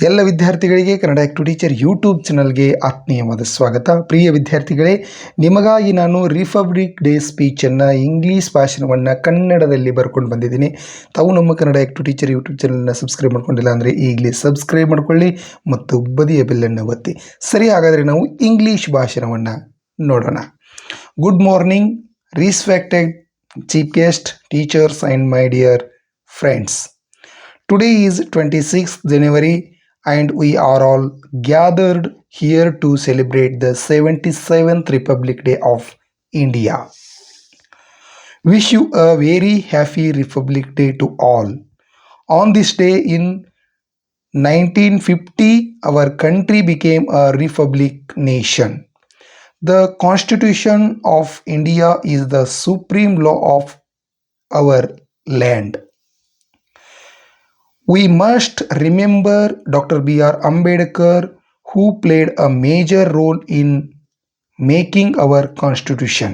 ಎಲ್ಲ ವಿದ್ಯಾರ್ಥಿಗಳಿಗೆ Kannada active teacher YouTube ಚಾನಲ್ಗೆ ಆತ್ಮೀಯವಾದ ಸ್ವಾಗತ. ಪ್ರಿಯ ವಿದ್ಯಾರ್ಥಿಗಳೇ, ನಿಮಗಾಗಿ ನಾನು ರಿಪಬ್ಲಿಕ್ ಡೇ ಸ್ಪೀಚನ್ನು ಇಂಗ್ಲೀಷ್ ಭಾಷಣವನ್ನು ಕನ್ನಡದಲ್ಲಿ ಬರ್ಕೊಂಡು ಬಂದಿದ್ದೀನಿ. ತಾವು ನಮ್ಮ ಕನ್ನಡ ಆ್ಯಕ್ಟಿವ್ ಟೀಚರ್ ಯೂಟ್ಯೂಬ್ ಚಾನಲ್ನ ಸಬ್ಸ್ಕ್ರೈಬ್ ಮಾಡ್ಕೊಂಡಿಲ್ಲ ಅಂದರೆ ಈಗಲೇ ಸಬ್ಸ್ಕ್ರೈಬ್ ಮಾಡ್ಕೊಳ್ಳಿ ಮತ್ತು ಬದಿಯ ಬೆಲ್ಲನ್ನು ಒತ್ತಿ. ಸರಿ, ಹಾಗಾದರೆ ನಾವು ಇಂಗ್ಲೀಷ್ ಭಾಷಣವನ್ನು ನೋಡೋಣ. Good morning respected chief guest, teachers and my dear friends. Today is 26th January and we are all gathered here to celebrate the 77th Republic Day of India. Wish you a very happy Republic Day to all. On this day in 1950, our country became a republic nation. The Constitution of India is the supreme law of our land. We must remember Dr. B.R. Ambedkar, who played a major role in making our constitution.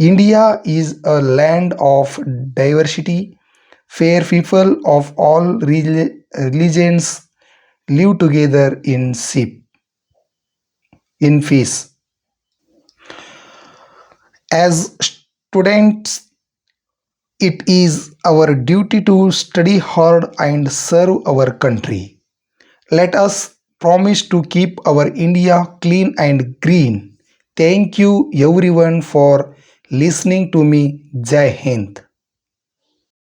India is a land of diversity, where people of all religions live together in peace. As students, it is our duty to study hard and serve our country. Let us promise to keep our India clean and green. Thank you everyone for listening to me. Jai Hind.